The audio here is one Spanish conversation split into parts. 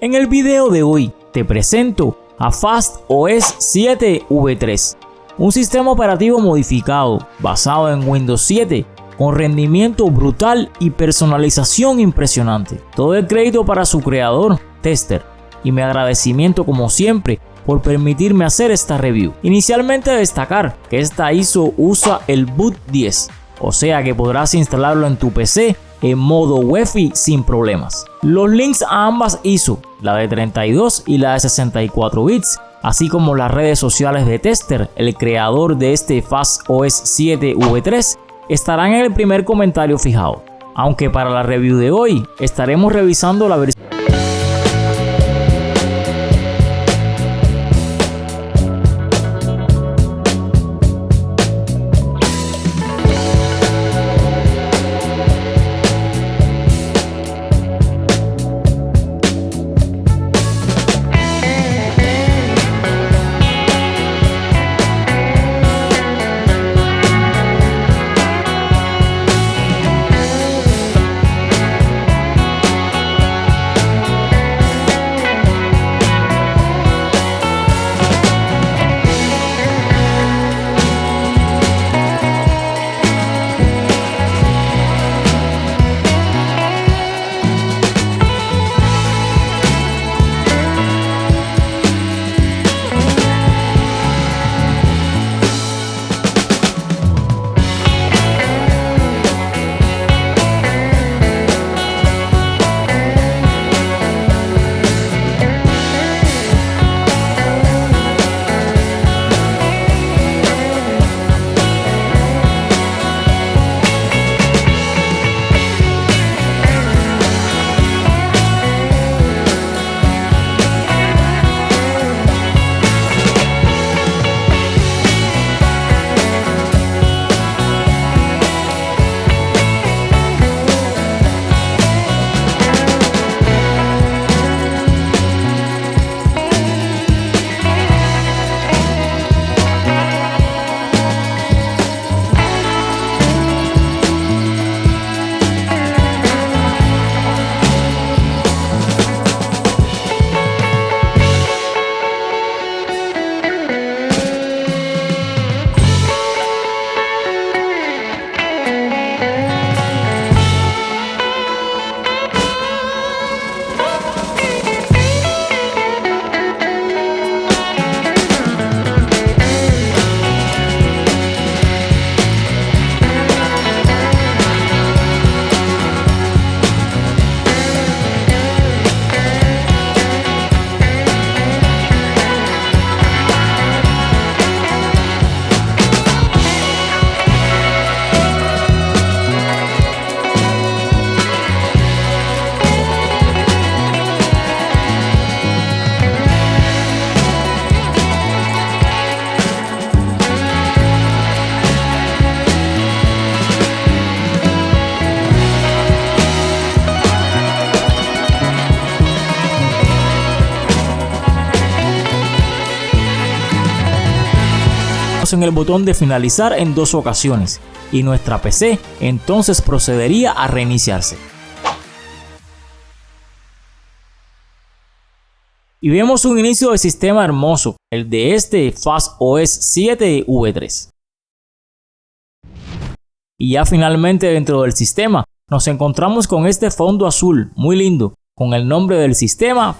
En el video de hoy te presento a FastOS 7 V3, un sistema operativo modificado basado en Windows 7 con rendimiento brutal y personalización impresionante. Todo el crédito para su creador, Tester, y mi agradecimiento como siempre por permitirme hacer esta review. Inicialmente destacar que esta ISO usa el boot 10, o sea que podrás instalarlo en tu PC en modo UEFI sin problemas. Los links a ambas ISO, la de 32 y la de 64 bits, así como las redes sociales de Tester, el creador de este FastOS 7 V3, estarán en el primer comentario fijado. Aunque para la review de hoy estaremos revisando la versión en el botón de finalizar en 2 ocasiones y nuestra PC entonces procedería a reiniciarse. Y vemos un inicio de sistema hermoso, el de este FastOS 7 V3. Y ya finalmente dentro del sistema nos encontramos con este fondo azul muy lindo con el nombre del sistema.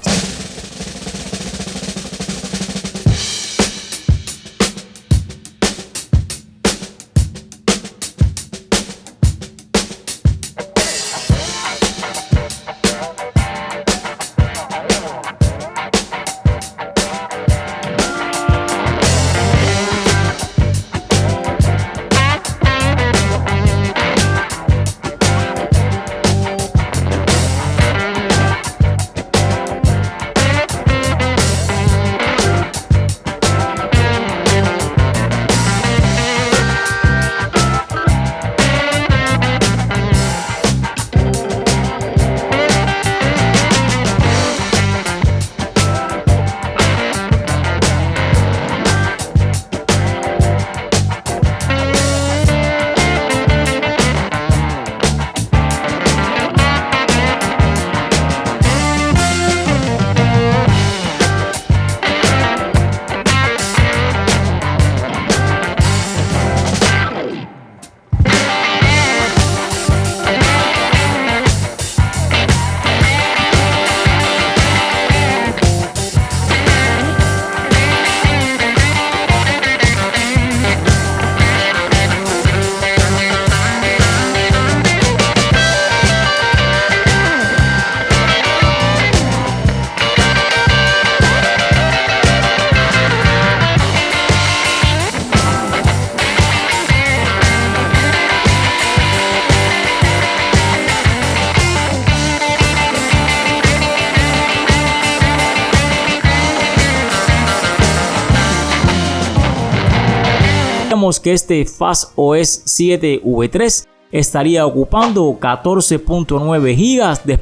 tendríamos que este FastOS 7 V3 estaría ocupando 14.9 GB de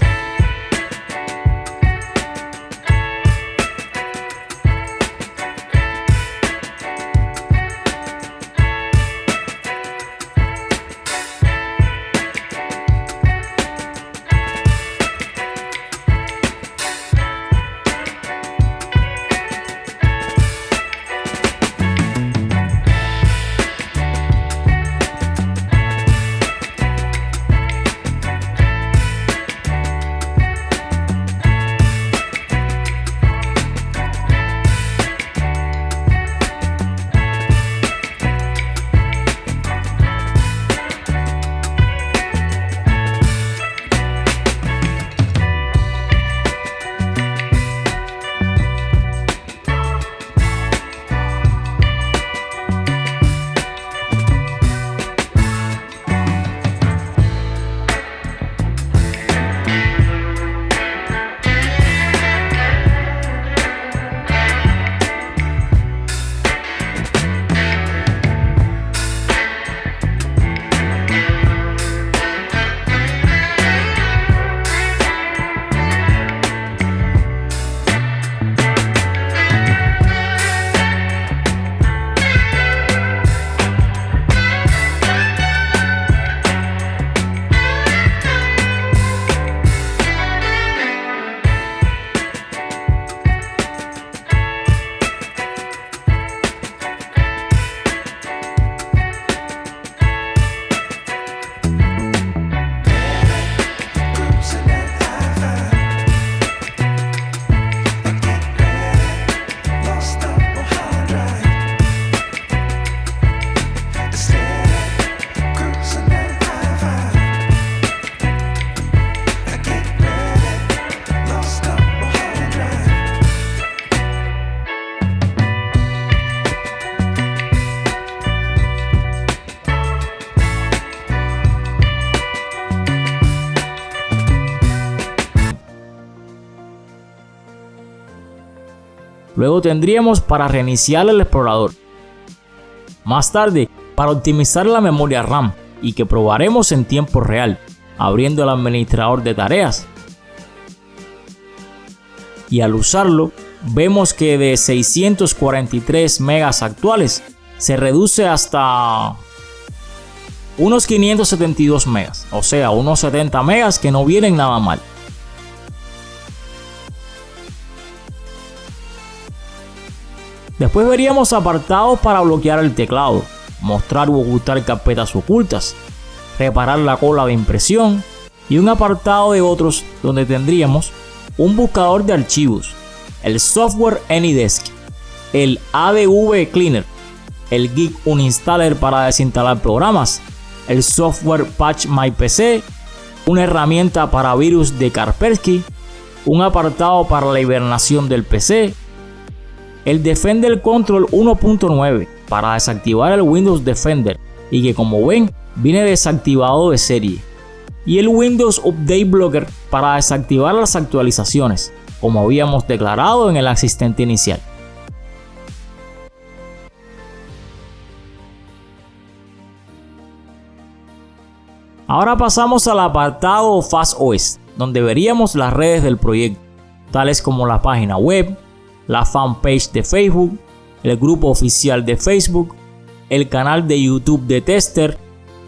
Luego tendríamos para reiniciar el explorador. Más tarde, para optimizar la memoria RAM y que probaremos en tiempo real, abriendo el administrador de tareas. Y al usarlo, vemos que de 643 megas actuales, se reduce hasta unos 572 megas, o sea, unos 70 megas que no vienen nada mal. Después veríamos apartados para bloquear el teclado, mostrar u ocultar carpetas ocultas, reparar la cola de impresión y un apartado de otros donde tendríamos un buscador de archivos, el software AnyDesk, el ADV Cleaner, el Git Uninstaller para desinstalar programas, el software Patch My PC, una herramienta para virus de Kaspersky, un apartado para la hibernación del PC, el Defender Control 1.9 para desactivar el Windows Defender y que, como ven, viene desactivado de serie, y el Windows Update Blocker para desactivar las actualizaciones, como habíamos declarado en el asistente inicial. Ahora pasamos al apartado FastOS, donde veríamos las redes del proyecto, tales como la página web, la fanpage de Facebook, el grupo oficial de Facebook, el canal de YouTube de Tester,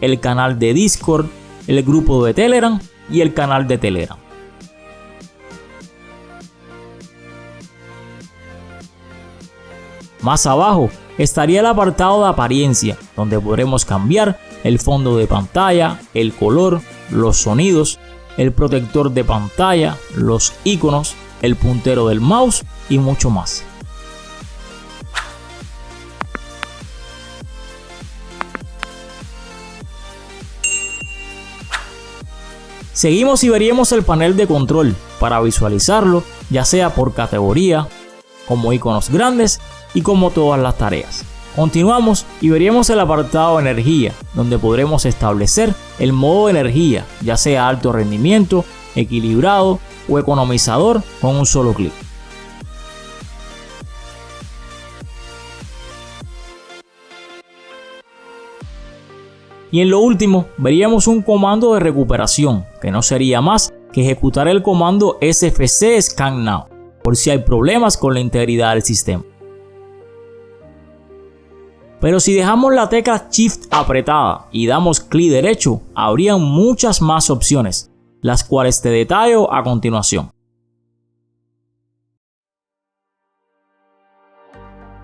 el canal de Discord, el grupo de Telegram y el canal de Telegram. Más abajo estaría el apartado de apariencia, donde podremos cambiar el fondo de pantalla, el color, los sonidos, el protector de pantalla, los iconos, el puntero del mouse y mucho más. Seguimos y veríamos el panel de control para visualizarlo, ya sea por categoría, como iconos grandes y como todas las tareas. Continuamos y veríamos el apartado de energía, donde podremos establecer el modo de energía, ya sea alto rendimiento, equilibrado o economizador con un solo clic. Y en lo último, veríamos un comando de recuperación, que no sería más que ejecutar el comando sfc scan now, por si hay problemas con la integridad del sistema. Pero si dejamos la tecla Shift apretada y damos clic derecho, habrían muchas más opciones, las cuales te detallo a continuación.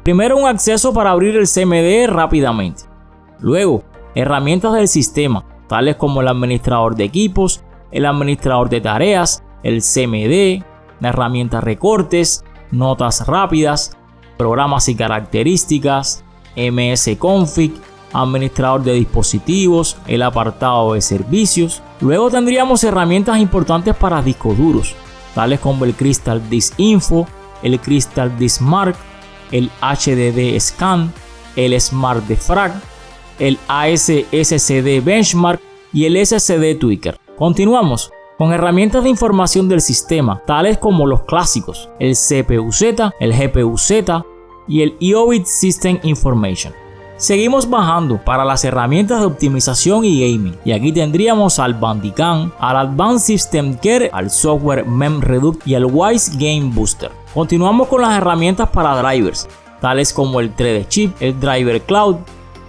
Primero, un acceso para abrir el CMD rápidamente. Luego, herramientas del sistema, tales como el administrador de equipos, el administrador de tareas, el CMD, la herramienta recortes, notas rápidas, programas y características, msconfig, administrador de dispositivos, el apartado de servicios. Luego tendríamos herramientas importantes para discos duros, tales como el Crystal Disk Info, el Crystal Disk Mark, el HDD Scan, el Smart Defrag, el ASSD Benchmark y el SSD Tweaker. Continuamos con herramientas de información del sistema, tales como los clásicos, el CPU-Z, el GPU-Z y el IOBIT System Information. Seguimos bajando para las herramientas de optimización y gaming, y aquí tendríamos al Bandicam, al Advanced System Care, al Software MemReduct y al Wise Game Booster. Continuamos con las herramientas para drivers, tales como el 3D Chip, el Driver Cloud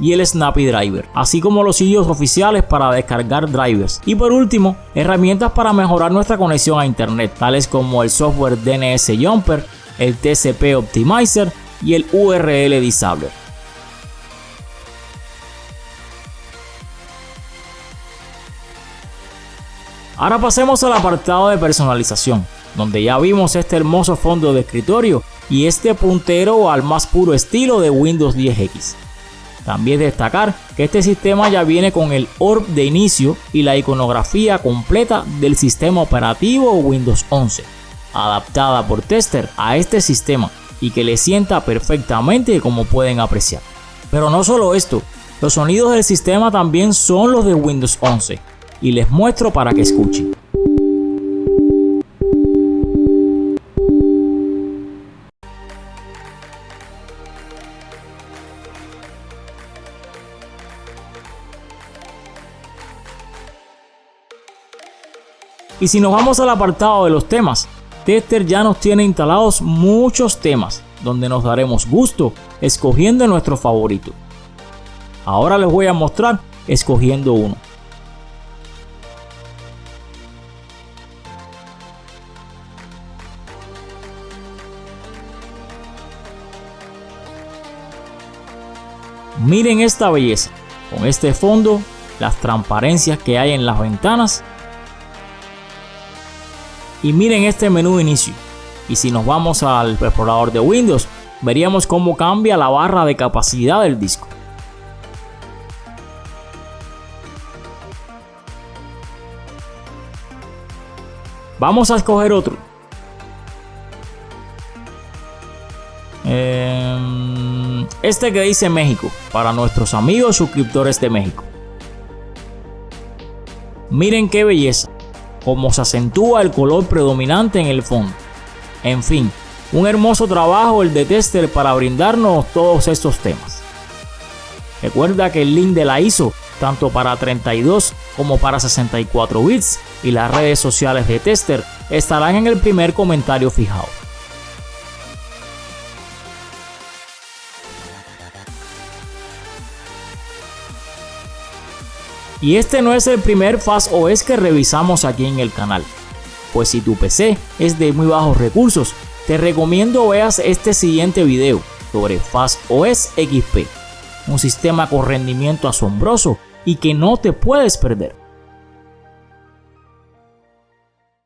y el Snappy Driver, así como los sitios oficiales para descargar drivers. Y por último, herramientas para mejorar nuestra conexión a internet, tales como el software DNS Jumper, el TCP Optimizer y el URL Disabler. Ahora pasemos al apartado de personalización, donde ya vimos este hermoso fondo de escritorio y este puntero al más puro estilo de Windows 10X. También destacar que este sistema ya viene con el ORB de inicio y la iconografía completa del sistema operativo Windows 11, adaptada por Tester a este sistema y que le sienta perfectamente, como pueden apreciar. Pero no solo esto, los sonidos del sistema también son los de Windows 11 y les muestro para que escuchen. Y si nos vamos al apartado de los temas, Tester ya nos tiene instalados muchos temas, donde nos daremos gusto escogiendo nuestro favorito. Ahora les voy a mostrar escogiendo uno. Miren esta belleza, con este fondo, las transparencias que hay en las ventanas. Y miren este menú de inicio. Y si nos vamos al explorador de Windows, veríamos cómo cambia la barra de capacidad del disco. Vamos a escoger otro. Este que dice México, para nuestros amigos suscriptores de México. Miren qué belleza, cómo se acentúa el color predominante en el fondo. En fin, un hermoso trabajo el de Tester para brindarnos todos estos temas. Recuerda que el link de la ISO, tanto para 32 como para 64 bits, y las redes sociales de Tester estarán en el primer comentario fijado. Y este no es el primer FastOS que revisamos aquí en el canal, pues si tu PC es de muy bajos recursos, te recomiendo veas este siguiente video sobre FastOS XP, un sistema con rendimiento asombroso y que no te puedes perder.